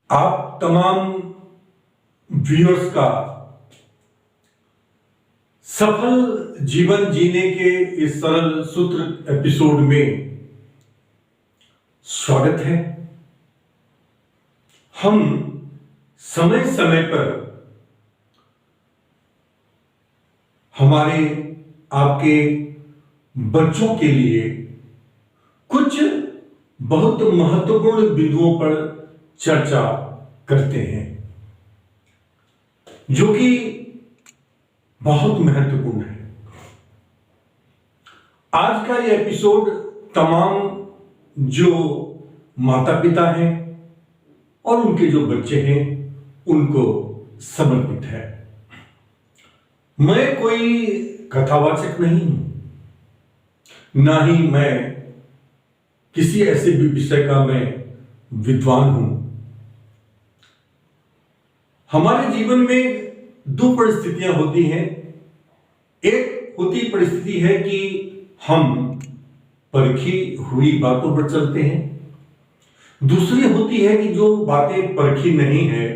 आप तमाम व्यूअर्स का सफल जीवन जीने के इस सरल सूत्र एपिसोड में स्वागत है। हम समय समय पर हमारे आपके बच्चों के लिए कुछ बहुत महत्वपूर्ण बिंदुओं पर चर्चा करते हैं जो कि बहुत महत्वपूर्ण है। आज का यह एपिसोड तमाम जो माता पिता हैं और उनके जो बच्चे हैं उनको समर्पित है। मैं कोई कथावाचक नहीं हूं, ना ही मैं किसी ऐसे भी विषय का मैं विद्वान हूं। हमारे जीवन में दो परिस्थितियां होती हैं। एक होती परिस्थिति है कि हम परखी हुई बातों पर चलते हैं। दूसरी होती है कि जो बातें परखी नहीं है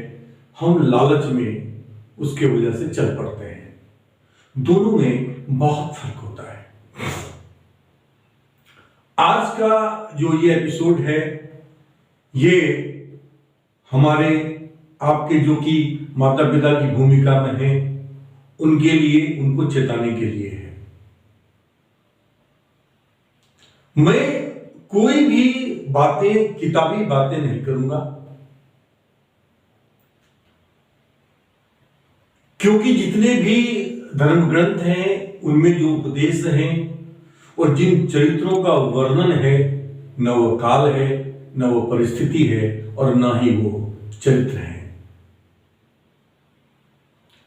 हम लालच में उसके वजह से चल पड़ते हैं। दोनों में बहुत फर्क होता है। आज का जो ये एपिसोड है ये हमारे आपके जो कि माता पिता की भूमिका में है उनके लिए, उनको चेताने के लिए है। मैं कोई भी बातें, किताबी बातें नहीं करूंगा, क्योंकि जितने भी धर्म ग्रंथ हैं उनमें जो उपदेश हैं और जिन चरित्रों का वर्णन है, न वो काल है, न वो परिस्थिति है और न ही वो चरित्र है।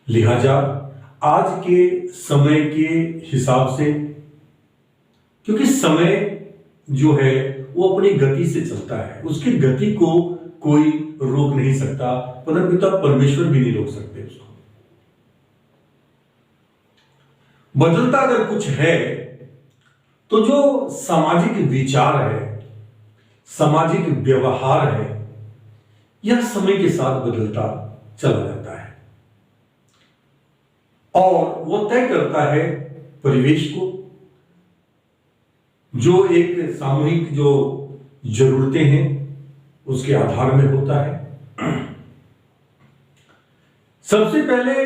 लिहाजा आज के समय के हिसाब से, क्योंकि समय जो है वो अपनी गति से चलता है, उसकी गति को कोई रोक नहीं सकता, परमपिता परमेश्वर भी नहीं रोक सकते उसको। बदलता अगर कुछ है तो जो सामाजिक विचार है, सामाजिक व्यवहार है, यह समय के साथ बदलता चला जाता है और वो तय करता है परिवेश को, जो एक सामूहिक जो जरूरतें हैं उसके आधार में होता है। सबसे पहले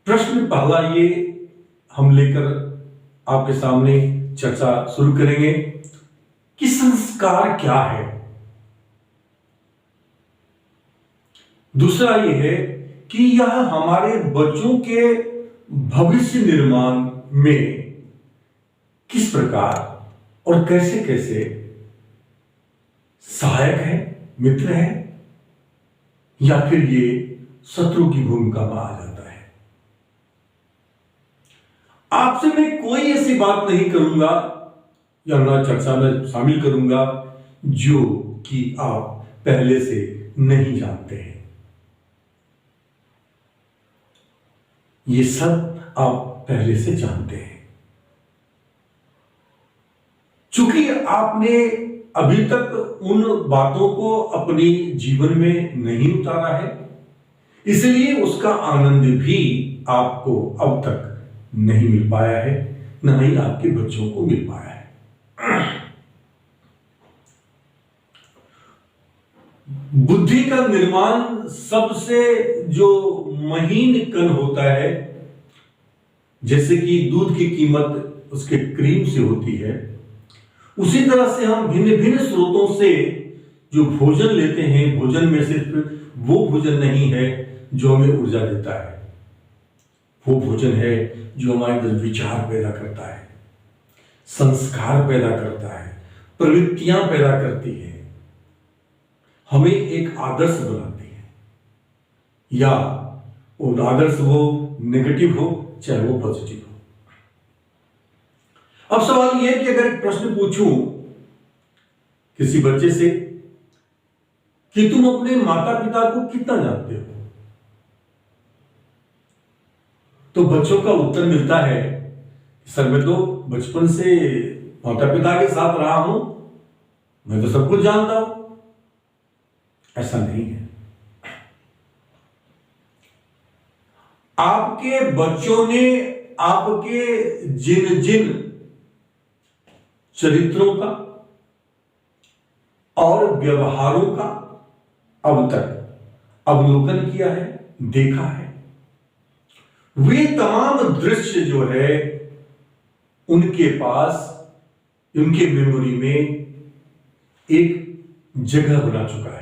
प्रश्न पहला ये हम लेकर आपके सामने चर्चा शुरू करेंगे कि संस्कार क्या है। दूसरा ये है कि यह हमारे बच्चों के भविष्य निर्माण में किस प्रकार और कैसे कैसे सहायक है, मित्र है, या फिर ये शत्रु की भूमिका में आ जाता है। आपसे मैं कोई ऐसी बात नहीं करूंगा या ना चर्चा में शामिल करूंगा जो कि आप पहले से नहीं जानते हैं। ये सब आप पहले से जानते हैं। चूंकि आपने अभी तक उन बातों को अपनी जीवन में नहीं उतारा है, इसलिए उसका आनंद भी आपको अब तक नहीं मिल पाया है, न ही आपके बच्चों को मिल पाया है। बुद्धि का निर्माण सबसे जो महीन कण होता है, जैसे कि दूध की कीमत उसके क्रीम से होती है, उसी तरह से हम भिन्न भिन्न स्रोतों से जो भोजन लेते हैं, भोजन में सिर्फ वो भोजन नहीं है जो हमें ऊर्जा देता है, वो भोजन है जो हमारे अंदर विचार पैदा करता है, संस्कार पैदा करता है, प्रवृत्तियां पैदा करती है, हमें एक आदर्श बनाती है, या वो आदर्श वो नेगेटिव हो चाहे वो पॉजिटिव हो। अब सवाल यह है कि अगर एक प्रश्न पूछूं किसी बच्चे से कि तुम अपने माता पिता को कितना जानते हो, तो बच्चों का उत्तर मिलता है, सर मैं तो बचपन से माता पिता के साथ रहा हूं, मैं तो सब कुछ जानता हूं। ऐसा नहीं है। आपके बच्चों ने आपके जिन जिन चरित्रों का और व्यवहारों का अब तक अवलोकन किया है, देखा है, वे तमाम दृश्य जो है उनके पास, उनके मेमोरी में एक जगह बना चुका है।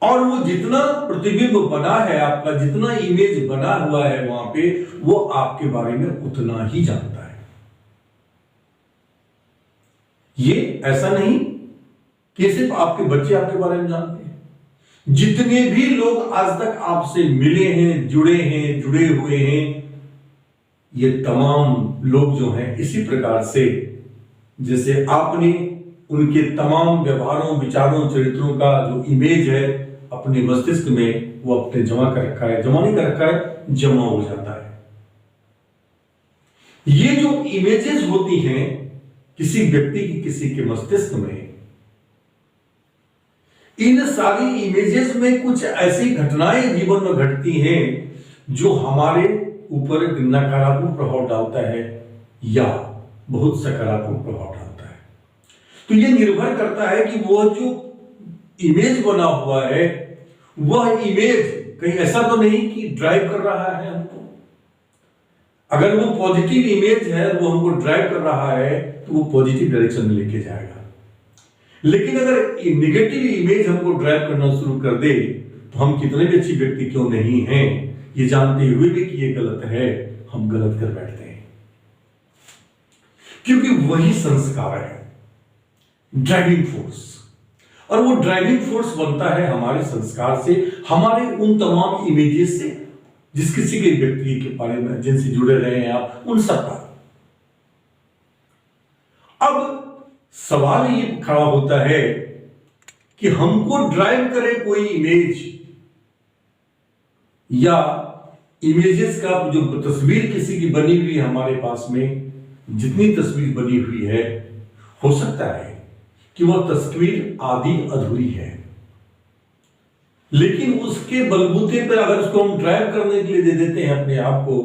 और वो जितना प्रतिबिंब बना है, आपका जितना इमेज बना हुआ है वहां पे, वो आपके बारे में उतना ही जानता है। ये ऐसा नहीं कि सिर्फ आपके बच्चे आपके बारे में जानते हैं। जितने भी लोग आज तक आपसे मिले हैं, जुड़े हुए हैं, ये तमाम लोग जो हैं इसी प्रकार से, जैसे आपने उनके तमाम व्यवहारों, विचारों, चरित्रों का जो इमेज है अपने मस्तिष्क में, वो अपने जमा कर रखा है, जमा नहीं कर रखा है, जमा हो जाता है। ये जो इमेजेस होती हैं किसी व्यक्ति की, किसी के मस्तिष्क में, इन सारी इमेजेस में कुछ ऐसी घटनाएं जीवन में घटती हैं जो हमारे ऊपर नकारात्मक प्रभाव डालता है या बहुत सकारात्मक प्रभाव डालता है। तो यह निर्भर करता है कि वह जो इमेज बना हुआ है, वह इमेज कहीं ऐसा तो नहीं कि ड्राइव कर रहा है हमको। अगर वो पॉजिटिव इमेज है, वो हमको ड्राइव कर रहा है, तो वो पॉजिटिव डायरेक्शन में लेके जाएगा। लेकिन अगर नेगेटिव इमेज हमको ड्राइव करना शुरू कर दे, तो हम कितने भी अच्छी व्यक्ति क्यों नहीं हैं, ये जानते हुए भी कि ये गलत है, हम गलत कर बैठते हैं। क्योंकि वही संस्कार है, ड्राइविंग फोर्स। और वो ड्राइविंग फोर्स बनता है हमारे संस्कार से, हमारे उन तमाम इमेजेस से, जिस किसी के व्यक्ति के बारे में जिनसे जुड़े रहे हैं आप, उन सब का। अब सवाल ये खड़ा होता है कि हमको ड्राइव करे कोई इमेज, या इमेजेस का जो तस्वीर किसी की बनी हुई है हमारे पास में, जितनी तस्वीर बनी हुई है, हो सकता है कि वह तस्वीर आधी अधूरी है, लेकिन उसके बलबूते पर अगर उसको हम ड्राइव करने के लिए दे देते हैं अपने आप को,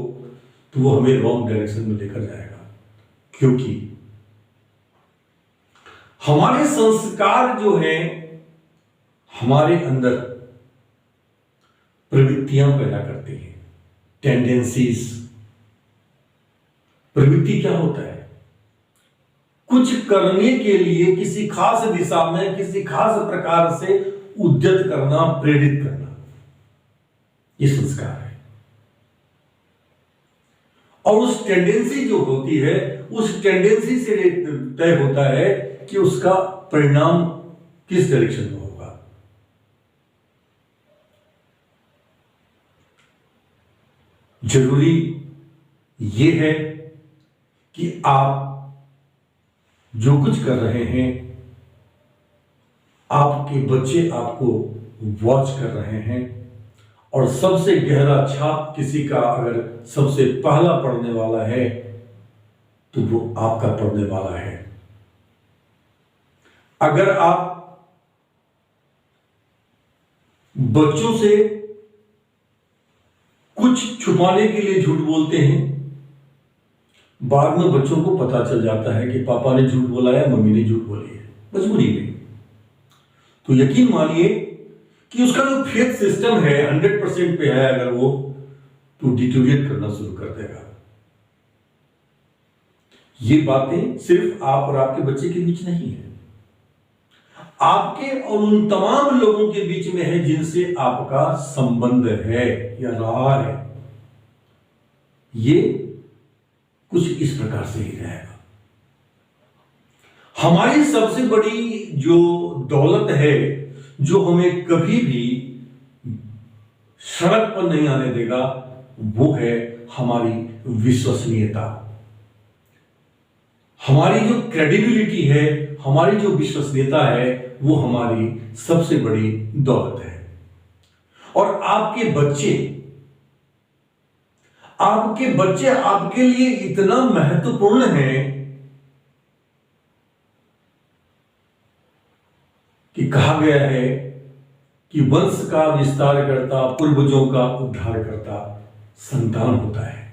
तो वो हमें रॉन्ग डायरेक्शन में लेकर जाएगा। क्योंकि हमारे संस्कार जो है हमारे अंदर प्रवृत्तियां पैदा करते हैं, टेंडेंसीज। प्रवृत्ति क्या होता है? कुछ करने के लिए किसी खास दिशा में, किसी खास प्रकार से उद्यत करना, प्रेरित करना, ये संस्कार है। और उस टेंडेंसी जो होती है, उस टेंडेंसी से तय होता है कि उसका परिणाम किस डायरेक्शन में होगा। जरूरी यह है कि आप जो कुछ कर रहे हैं, आपके बच्चे आपको वॉच कर रहे हैं, और सबसे गहरा छाप किसी का अगर सबसे पहला पढ़ने वाला है, तो वो आपका पढ़ने वाला है। अगर आप बच्चों से कुछ छुपाने के लिए झूठ बोलते हैं, बाद में बच्चों को पता चल जाता है कि पापा ने झूठ बोला है, मम्मी ने झूठ बोली है, मजबूरी में, तो यकीन मानिए कि उसका जो फेथ सिस्टम है 100% पे है, अगर वो तो डिटोरिएट करना शुरू कर देगा। ये बातें सिर्फ आप और आपके बच्चे के बीच नहीं है, आपके और उन तमाम लोगों के बीच में है जिनसे आपका संबंध है या रहा है। ये कुछ इस प्रकार से ही रहेगा। हमारी सबसे बड़ी जो दौलत है, जो हमें कभी भी सड़क पर नहीं आने देगा, वो है हमारी विश्वसनीयता। हमारी जो क्रेडिबिलिटी है, हमारी जो विश्वसनीयता है, वो हमारी सबसे बड़ी दौलत है। और आपके बच्चे आपके लिए इतना महत्वपूर्ण है कि कहा गया है कि वंश का विस्तार करता, पूर्वजों का उद्धार करता संतान होता है।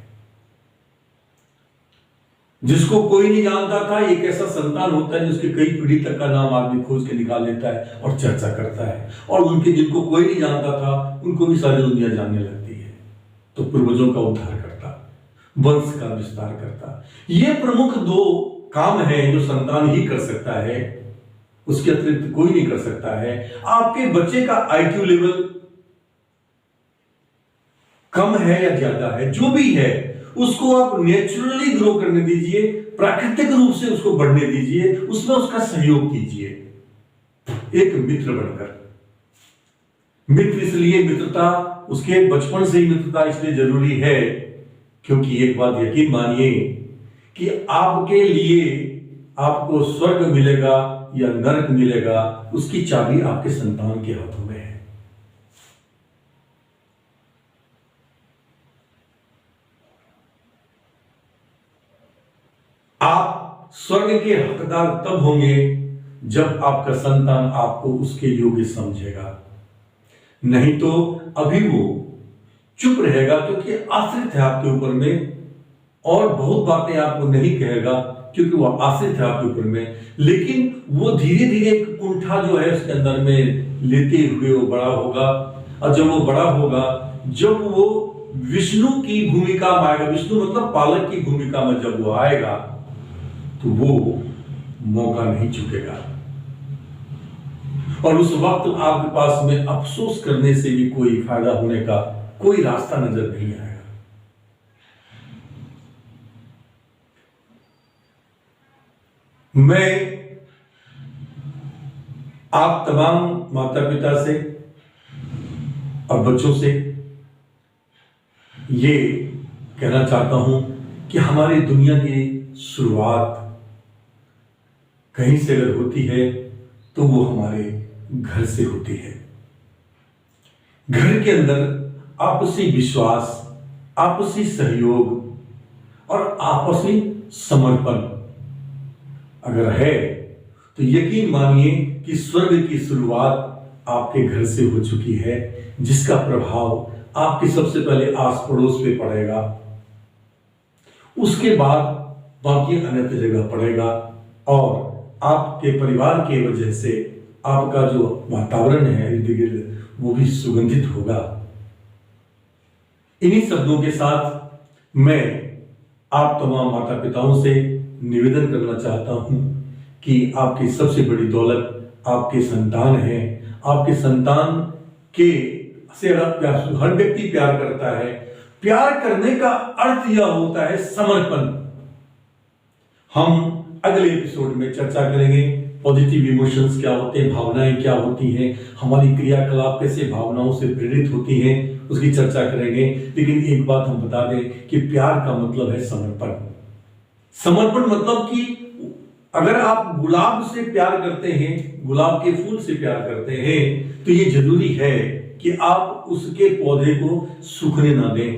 जिसको कोई नहीं जानता था, एक ऐसा संतान होता है जिसके कई पीढ़ी तक का नाम आदमी खोज के निकाल लेता है और चर्चा करता है, और उनके जिनको कोई नहीं जानता था उनको भी सारी दुनिया जानने लगती है। तो पूर्वजों का उद्धार करता, वंश का विस्तार करता, ये प्रमुख दो काम है जो संतान ही कर सकता है, उसके अतिरिक्त कोई नहीं कर सकता है। आपके बच्चे का आईक्यू लेवल कम है या ज्यादा है, जो भी है उसको आप नेचुरली ग्रो करने दीजिए, प्राकृतिक रूप से उसको बढ़ने दीजिए, उसमें उसका सहयोग कीजिए एक मित्र बनकर। मित्र इसलिए मित्रता, उसके बचपन से ही मित्रता इसलिए जरूरी है क्योंकि एक बात यकीन मानिए कि आपके लिए आपको स्वर्ग मिलेगा या नरक मिलेगा, उसकी चाबी आपके संतान के हाथों में है। आप स्वर्ग के हकदार तब होंगे जब आपका संतान आपको उसके योग्य समझेगा, नहीं तो अभी वो चुप रहेगा क्योंकि आश्रित है आपके ऊपर में, और बहुत बातें आपको नहीं कहेगा क्योंकि वो आश्रित है आपके ऊपर में। लेकिन वो धीरे धीरे एक कुंठा जो है उसके अंदर में लेते हुए वो बड़ा होगा, और जब वो बड़ा होगा, जब वो विष्णु की भूमिका में आएगा, विष्णु मतलब पालक की भूमिका में जब वो आएगा तो वो मौका नहीं चुकेगा, और उस वक्त आपके पास में अफसोस करने से भी कोई फायदा होने का कोई रास्ता नजर नहीं आएगा। मैं आप तमाम माता पिता से और बच्चों से ये कहना चाहता हूं कि हमारी दुनिया की शुरुआत कहीं से अगर होती है तो वो हमारे घर से होती है। घर के अंदर आपसी विश्वास, आपसी सहयोग और आपसी समर्पण अगर है तो यकीन मानिए कि स्वर्ग की शुरुआत आपके घर से हो चुकी है, जिसका प्रभाव आपके सबसे पहले आस पड़ोस पे पड़ेगा, उसके बाद बाकी अन्य जगह पड़ेगा, और आपके परिवार के वजह से आपका जो वातावरण है इर्द गिर्द वो भी सुगंधित होगा। इन्हीं शब्दों के साथ मैं आप तमाम माता पिताओं से निवेदन करना चाहता हूं कि आपकी सबसे बड़ी दौलत आपके संतान है। आपके संतान के से हर व्यक्ति प्यार करता है। प्यार करने का अर्थ यह होता है समर्पण। हम अगले एपिसोड में चर्चा करेंगे पॉजिटिव इमोशंस क्या होते हैं, भावनाएं क्या होती हैं, हमारी क्रियाकलाप कैसे भावनाओं से प्रेरित होती हैं, उसकी चर्चा करेंगे। लेकिन एक बात हम बता दें कि प्यार का मतलब है समर्पण। समर्पण मतलब कि अगर आप गुलाब से प्यार करते हैं, गुलाब के फूल से प्यार करते हैं, तो ये जरूरी है कि आप उसके पौधे को सूखने ना दें,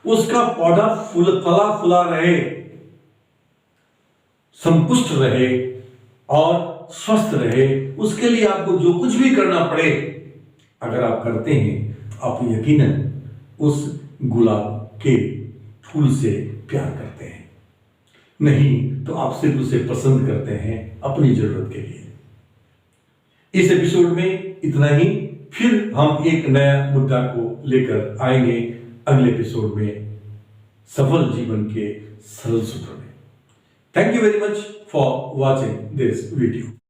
उसका पौधा फला फुला रहे, संपुष्ट रहे और स्वस्थ रहे। उसके लिए आपको जो कुछ भी करना पड़े अगर आप करते हैं तो आप यकीनन उस गुलाब के फूल से प्यार करते हैं, नहीं तो आप सिर्फ उसे पसंद करते हैं अपनी जरूरत के लिए। इस एपिसोड में इतना ही, फिर हम एक नया मुद्दा को लेकर आएंगे अगले एपिसोड में, सफल जीवन के सरल सूत्र में। Thank you very much for watching this video.